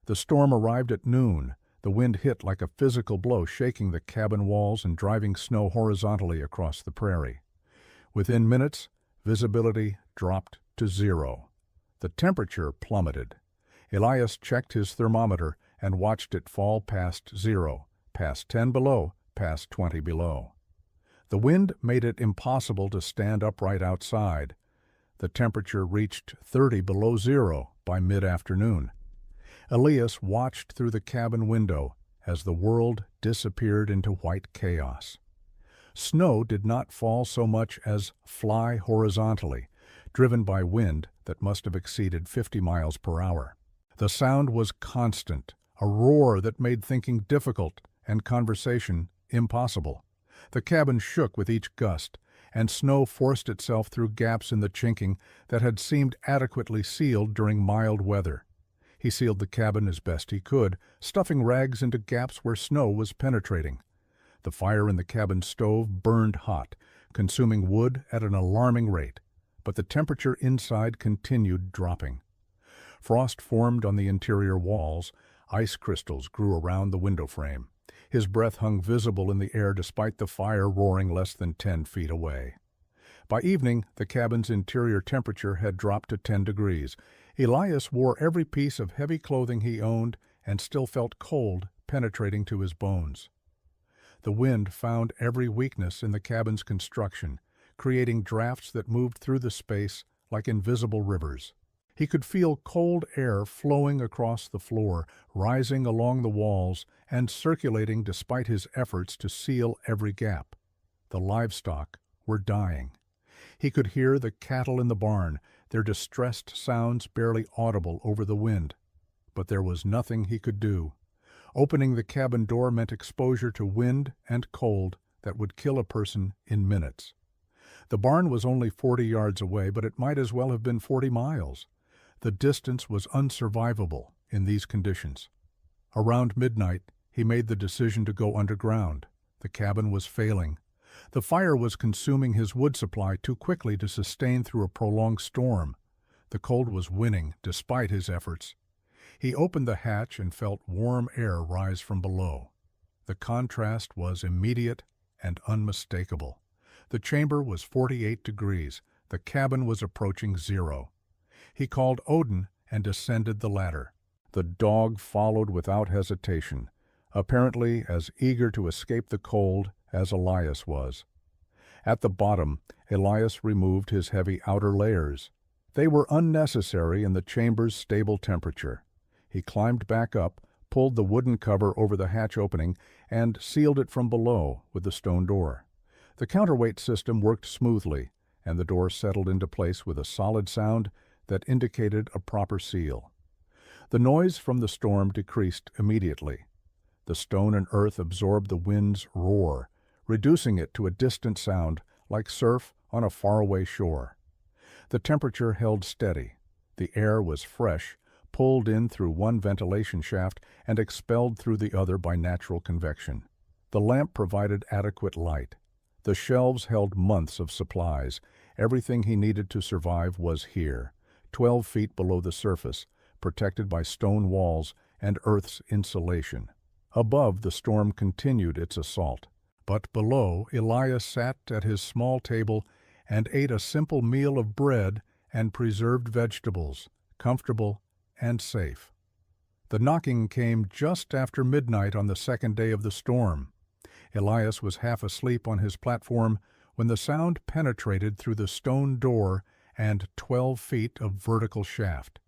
The storm arrived at noon. The wind hit like a physical blow, shaking the cabin walls and driving snow horizontally across the prairie. Within minutes, visibility dropped to 0. The temperature plummeted. Elias checked his thermometer and watched it fall past 0, past 10 below, past 20 below. The wind made it impossible to stand upright outside. The temperature reached 30 below 0 by mid-afternoon. Elias watched through the cabin window as the world disappeared into white chaos. Snow did not fall so much as fly horizontally, driven by wind that must have exceeded 50 miles per hour. The sound was constant, a roar that made thinking difficult and conversation impossible. The cabin shook with each gust, and snow forced itself through gaps in the chinking that had seemed adequately sealed during mild weather. He sealed the cabin as best he could, stuffing rags into gaps where snow was penetrating. The fire in the cabin stove burned hot, consuming wood at an alarming rate, but the temperature inside continued dropping. Frost formed on the interior walls. Ice crystals grew around the window frame. His breath hung visible in the air despite the fire roaring less than 10 feet away. By evening, the cabin's interior temperature had dropped to 10 degrees. Elias wore every piece of heavy clothing he owned and still felt cold penetrating to his bones. The wind found every weakness in the cabin's construction, creating drafts that moved through the space like invisible rivers. He could feel cold air flowing across the floor, rising along the walls, and circulating despite his efforts to seal every gap. The livestock were dying. He could hear the cattle in the barn, their distressed sounds barely audible over the wind. But there was nothing he could do. Opening the cabin door meant exposure to wind and cold that would kill a person in minutes. The barn was only 40 yards away, but it might as well have been 40 miles. The distance was unsurvivable in these conditions. Around midnight, he made the decision to go underground. The cabin was failing. The fire was consuming his wood supply too quickly to sustain through a prolonged storm. The cold was winning despite his efforts. He opened the hatch and felt warm air rise from below. The contrast was immediate and unmistakable. The chamber was 48 degrees. The cabin was approaching 0. He called Odin and descended the ladder. The dog followed without hesitation, apparently as eager to escape the cold as Elias was. At the bottom, Elias removed his heavy outer layers. They were unnecessary in the chamber's stable temperature. He climbed back up, pulled the wooden cover over the hatch opening, and sealed it from below with the stone door. The counterweight system worked smoothly, and the door settled into place with a solid sound that indicated a proper seal. The noise from the storm decreased immediately. The stone and earth absorbed the wind's roar, reducing it to a distant sound like surf on a faraway shore. The temperature held steady. The air was fresh, pulled in through one ventilation shaft and expelled through the other by natural convection. The lamp provided adequate light. The shelves held months of supplies. Everything he needed to survive was here, 12 feet below the surface, protected by stone walls and Earth's insulation. Above, the storm continued its assault. But below, Elias sat at his small table and ate a simple meal of bread and preserved vegetables, comfortable and safe. The knocking came just after midnight on the second day of the storm. Elias was half asleep on his platform when the sound penetrated through the stone door and 12 feet of vertical shaft.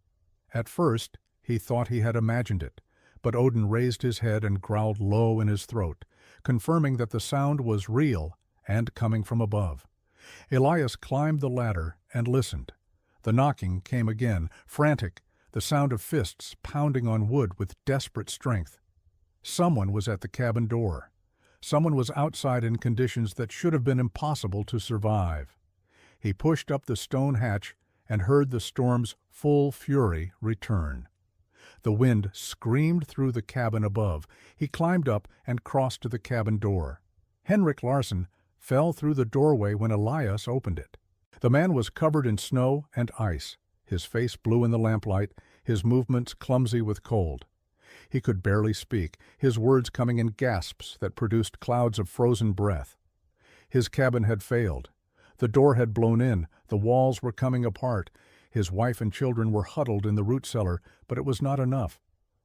At first, he thought he had imagined it, but Odin raised his head and growled low in his throat, confirming that the sound was real and coming from above. Elias climbed the ladder and listened. The knocking came again, frantic, the sound of fists pounding on wood with desperate strength. Someone was at the cabin door. Someone was outside in conditions that should have been impossible to survive. He pushed up the stone hatch and heard the storm's full fury return. The wind screamed through the cabin above. He climbed up and crossed to the cabin door. Henrik Larsson fell through the doorway when Elias opened it. The man was covered in snow and ice. his face blue in the lamplight, his movements clumsy with cold. He could barely speak, his words coming in gasps that produced clouds of frozen breath. His cabin had failed. The door had blown in, the walls were coming apart. His wife and children were huddled in the root cellar, but it was not enough.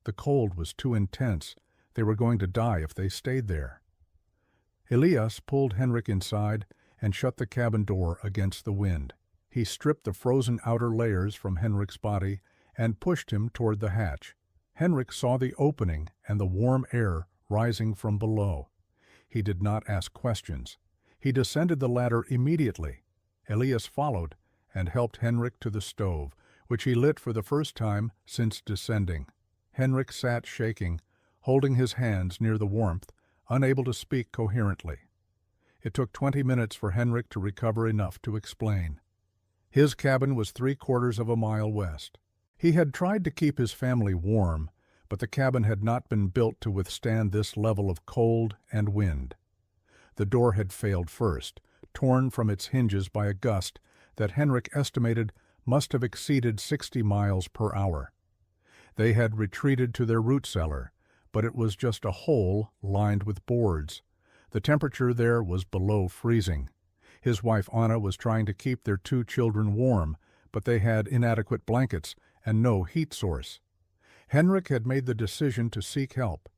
The cold was too intense. They were going to die if they stayed there. Elias pulled Henrik inside and shut the cabin door against the wind. He stripped the frozen outer layers from Henrik's body and pushed him toward the hatch. Henrik saw the opening and the warm air rising from below. He did not ask questions. He descended the ladder immediately. Elias followed and helped Henrik to the stove, which he lit for the first time since descending. Henrik sat shaking, holding his hands near the warmth, unable to speak coherently. It took 20 minutes for Henrik to recover enough to explain. His cabin was 3/4 of a mile west. He had tried to keep his family warm, but the cabin had not been built to withstand this level of cold and wind. The door had failed first, torn from its hinges by a gust that Henrik estimated must have exceeded 60 miles per hour. They had retreated to their root cellar, but it was just a hole lined with boards. The temperature there was below freezing. His wife Anna was trying to keep their 2 children warm, but they had inadequate blankets and no heat source. Henrik had made the decision to seek help.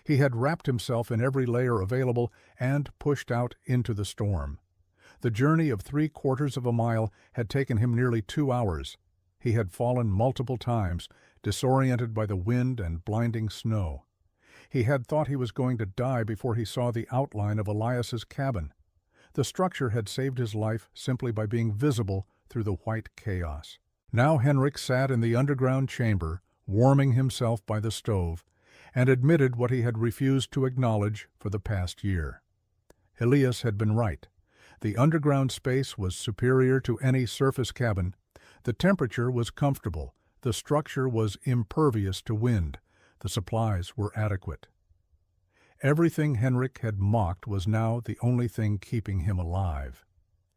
He had wrapped himself in every layer available and pushed out into the storm. The journey of 3/4 of a mile had taken him nearly 2 hours. He had fallen multiple times, disoriented by the wind and blinding snow. He had thought he was going to die before he saw the outline of Elias's cabin. The structure had saved his life simply by being visible through the white chaos. Now Henrik sat in the underground chamber, warming himself by the stove, and admitted what he had refused to acknowledge for the past year. Elias had been right. The underground space was superior to any surface cabin. The temperature was comfortable. The structure was impervious to wind. The supplies were adequate. Everything Henrik had mocked was now the only thing keeping him alive.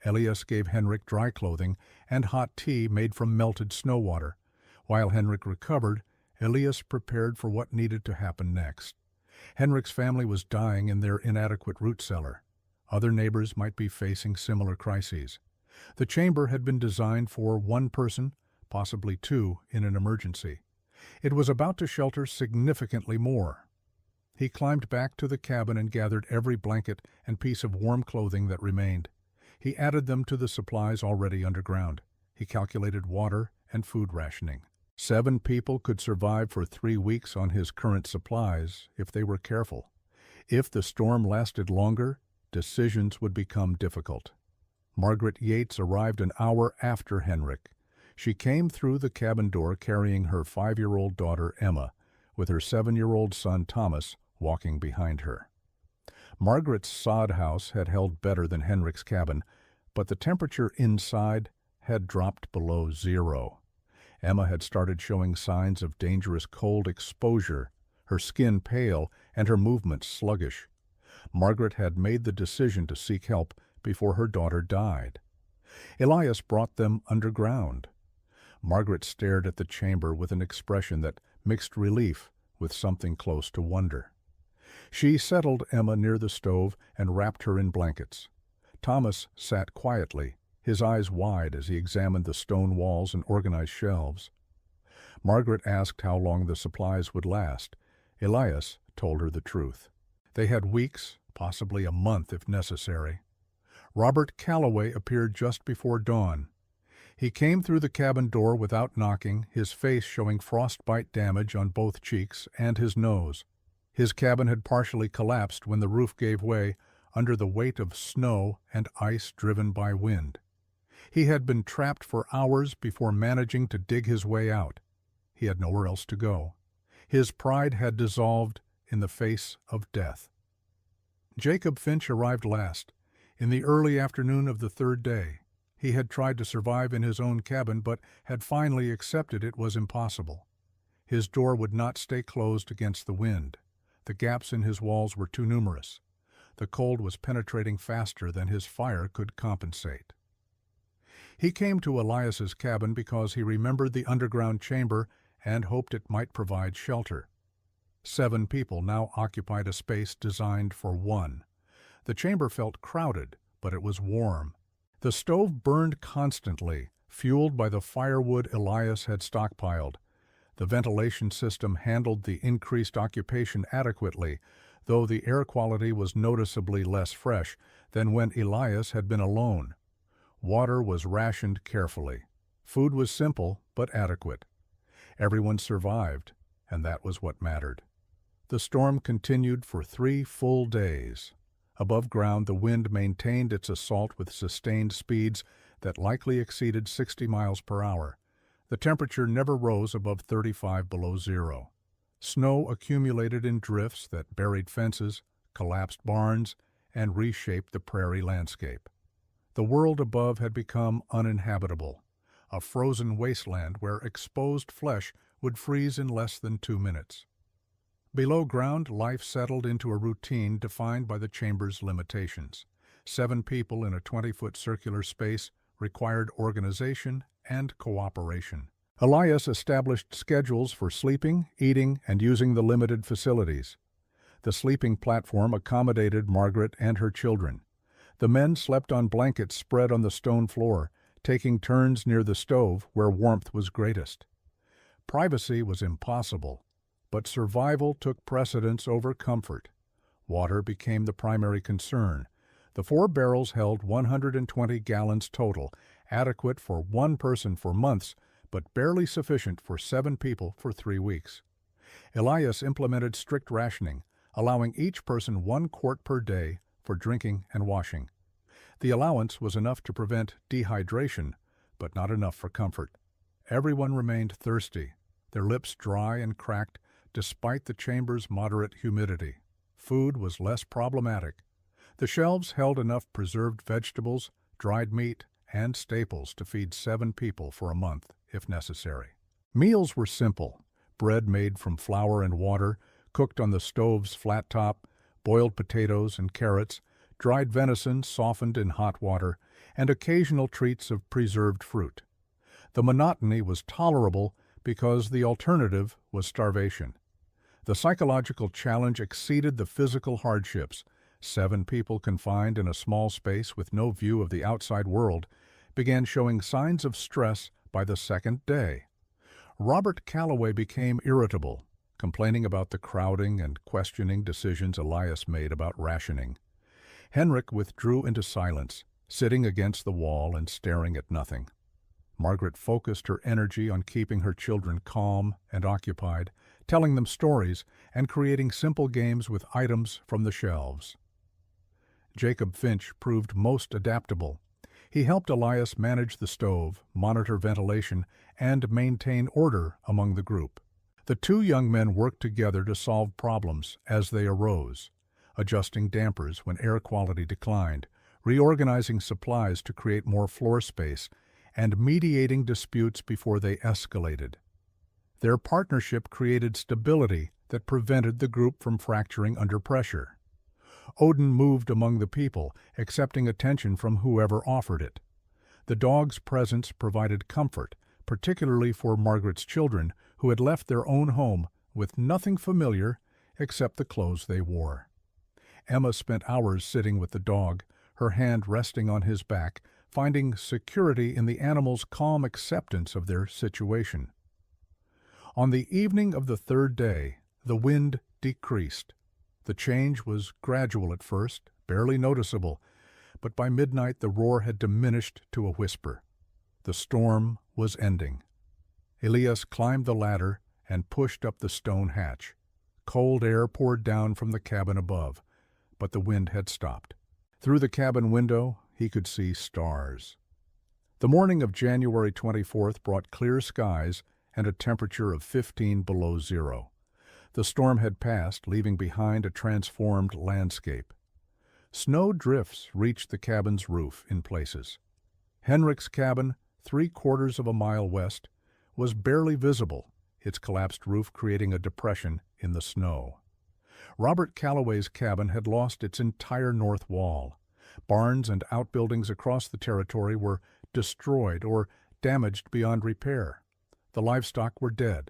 Elias gave Henrik dry clothing and hot tea made from melted snow water. While Henrik recovered, Elias prepared for what needed to happen next. Henrik's family was dying in their inadequate root cellar. Other neighbors might be facing similar crises. The chamber had been designed for 1 person, possibly 2 in an emergency. It was about to shelter significantly more. He climbed back to the cabin and gathered every blanket and piece of warm clothing that remained. He added them to the supplies already underground. He calculated water and food rationing. 7 people could survive for 3 weeks on his current supplies if they were careful. If the storm lasted longer, decisions would become difficult. Margaret Yates arrived an hour after Henrik. She came through the cabin door carrying her 5-year-old daughter Emma, with her 7-year-old son Thomas walking behind her. Margaret's sod house had held better than Henrik's cabin, but the temperature inside had dropped below 0. Emma had started showing signs of dangerous cold exposure, her skin pale and her movements sluggish. Margaret had made the decision to seek help before her daughter died. Elias brought them underground. Margaret stared at the chamber with an expression that mixed relief with something close to wonder. She settled Emma near the stove and wrapped her in blankets. Thomas sat quietly, his eyes wide as he examined the stone walls and organized shelves. Margaret asked how long the supplies would last. Elias told her the truth. They had weeks, possibly a month if necessary. Robert Calloway appeared just before dawn. He came through the cabin door without knocking, his face showing frostbite damage on both cheeks and his nose. His cabin had partially collapsed when the roof gave way under the weight of snow and ice driven by wind. He had been trapped for hours before managing to dig his way out. He had nowhere else to go. His pride had dissolved in the face of death. Jacob Finch arrived last, in the early afternoon of the 3rd day. He had tried to survive in his own cabin, but had finally accepted it was impossible. His door would not stay closed against the wind. The gaps in his walls were too numerous. The cold was penetrating faster than his fire could compensate. He came to Elias's cabin because he remembered the underground chamber and hoped it might provide shelter. 7 people now occupied a space designed for 1. The chamber felt crowded, but it was warm. The stove burned constantly, fueled by the firewood Elias had stockpiled. The ventilation system handled the increased occupation adequately, though the air quality was noticeably less fresh than when Elias had been alone. Water was rationed carefully. Food was simple but adequate. Everyone survived, and that was what mattered. The storm continued for 3 full days. Above ground, the wind maintained its assault with sustained speeds that likely exceeded 60 miles per hour. The temperature never rose above 35 below zero. Snow accumulated in drifts that buried fences, collapsed barns, and reshaped the prairie landscape. The world above had become uninhabitable, a frozen wasteland where exposed flesh would freeze in less than 2 minutes. Below ground, life settled into a routine defined by the chamber's limitations. 7 people in a 20-foot circular space required organization and cooperation. Elias established schedules for sleeping, eating, and using the limited facilities. The sleeping platform accommodated Margaret and her children. The men slept on blankets spread on the stone floor, taking turns near the stove where warmth was greatest. Privacy was impossible, but survival took precedence over comfort. Water became the primary concern. The 4 barrels held 120 gallons total, adequate for 1 person for months, but barely sufficient for 7 people for 3 weeks. Elias implemented strict rationing, allowing each person 1 quart per day for drinking and washing. The allowance was enough to prevent dehydration, but not enough for comfort. Everyone remained thirsty, their lips dry and cracked despite the chamber's moderate humidity. Food was less problematic. The shelves held enough preserved vegetables, dried meat, and staples to feed 7 people for a month, if necessary. Meals were simple: bread made from flour and water, cooked on the stove's flat top, boiled potatoes and carrots, dried venison softened in hot water, and occasional treats of preserved fruit. The monotony was tolerable because the alternative was starvation. The psychological challenge exceeded the physical hardships. 7 people confined in a small space with no view of the outside world began showing signs of stress by the 2nd day. Robert Calloway became irritable, complaining about the crowding and questioning decisions Elias made about rationing. Henrik withdrew into silence, sitting against the wall and staring at nothing. Margaret focused her energy on keeping her children calm and occupied, telling them stories and creating simple games with items from the shelves. Jacob Finch proved most adaptable. He helped Elias manage the stove, monitor ventilation, and maintain order among the group. The 2 young men worked together to solve problems as they arose, adjusting dampers when air quality declined, reorganizing supplies to create more floor space, and mediating disputes before they escalated. Their partnership created stability that prevented the group from fracturing under pressure. Odin moved among the people, accepting attention from whoever offered it. The dog's presence provided comfort, particularly for Margaret's children, who had left their own home with nothing familiar except the clothes they wore. Emma spent hours sitting with the dog, her hand resting on his back, finding security in the animal's calm acceptance of their situation. On the evening of the 3rd day, the wind decreased. The change was gradual at first, barely noticeable, but by midnight the roar had diminished to a whisper. The storm was ending. Elias climbed the ladder and pushed up the stone hatch. Cold air poured down from the cabin above, but the wind had stopped. Through the cabin window, he could see stars. The morning of January 24th brought clear skies and a temperature of 15 below zero. The storm had passed, leaving behind a transformed landscape. Snow drifts reached the cabin's roof in places. Henrik's cabin, 3/4 of a mile west, was barely visible, its collapsed roof creating a depression in the snow. Robert Calloway's cabin had lost its entire north wall. Barns and outbuildings across the territory were destroyed or damaged beyond repair. The livestock were dead.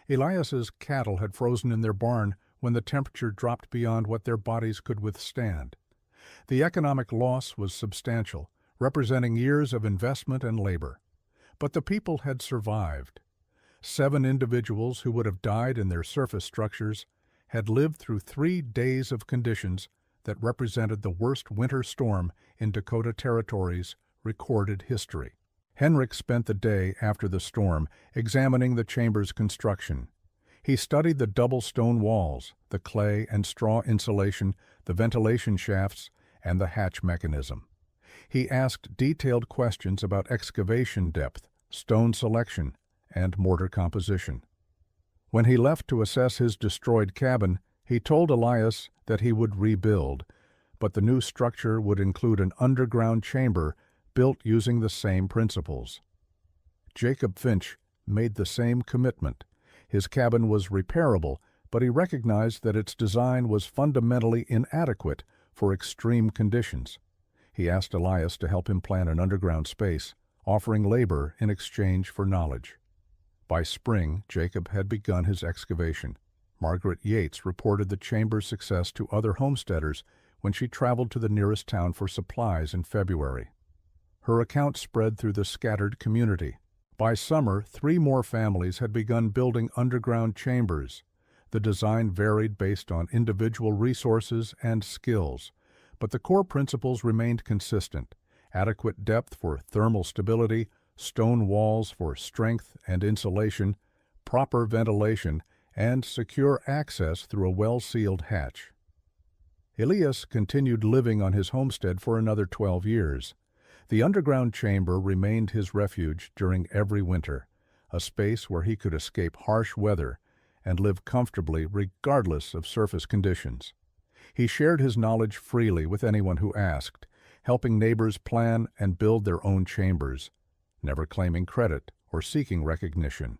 Elias's cattle had frozen in their barn when the temperature dropped beyond what their bodies could withstand. The economic loss was substantial, representing years of investment and labor. But the people had survived. 7 individuals who would have died in their surface structures had lived through 3 days of conditions that represented the worst winter storm in Dakota Territory's recorded history. Henrik spent the day after the storm examining the chamber's construction. He studied the double stone walls, the clay and straw insulation, the ventilation shafts, and the hatch mechanism. He asked detailed questions about excavation depth, stone selection, and mortar composition. When he left to assess his destroyed cabin, he told Elias that he would rebuild, but the new structure would include an underground chamber built using the same principles. Jacob Finch made the same commitment. His cabin was repairable, but he recognized that its design was fundamentally inadequate for extreme conditions. He asked Elias to help him plan an underground space, offering labor in exchange for knowledge. By spring, Jacob had begun his excavation. Margaret Yates reported the chamber's success to other homesteaders when she traveled to the nearest town for supplies in February. Her account spread through the scattered community. By summer, 3 more families had begun building underground chambers. The design varied based on individual resources and skills, but the core principles remained consistent: adequate depth for thermal stability, stone walls for strength and insulation, proper ventilation, and secure access through a well-sealed hatch. Elias continued living on his homestead for another 12 years. The underground chamber remained his refuge during every winter, a space where he could escape harsh weather and live comfortably regardless of surface conditions. He shared his knowledge freely with anyone who asked, helping neighbors plan and build their own chambers, never claiming credit or seeking recognition.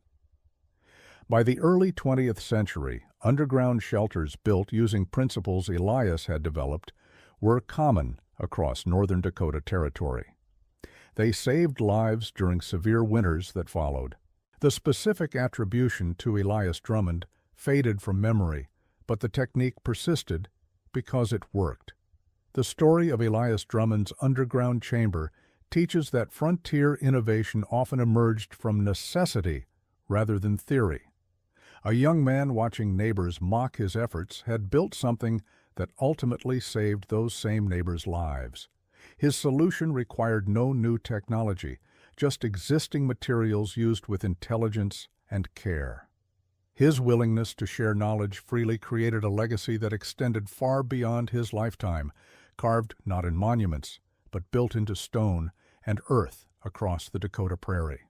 By the early 20th century, underground shelters built using principles Elias had developed were common across northern Dakota Territory. They saved lives during severe winters that followed. The specific attribution to Elias Drummond faded from memory, but the technique persisted because it worked. The story of Elias Drummond's underground chamber teaches that frontier innovation often emerged from necessity rather than theory. A young man watching neighbors mock his efforts had built something that ultimately saved those same neighbors' lives. His solution required no new technology, just existing materials used with intelligence and care. His willingness to share knowledge freely created a legacy that extended far beyond his lifetime, carved not in monuments, but built into stone and earth across the Dakota Prairie.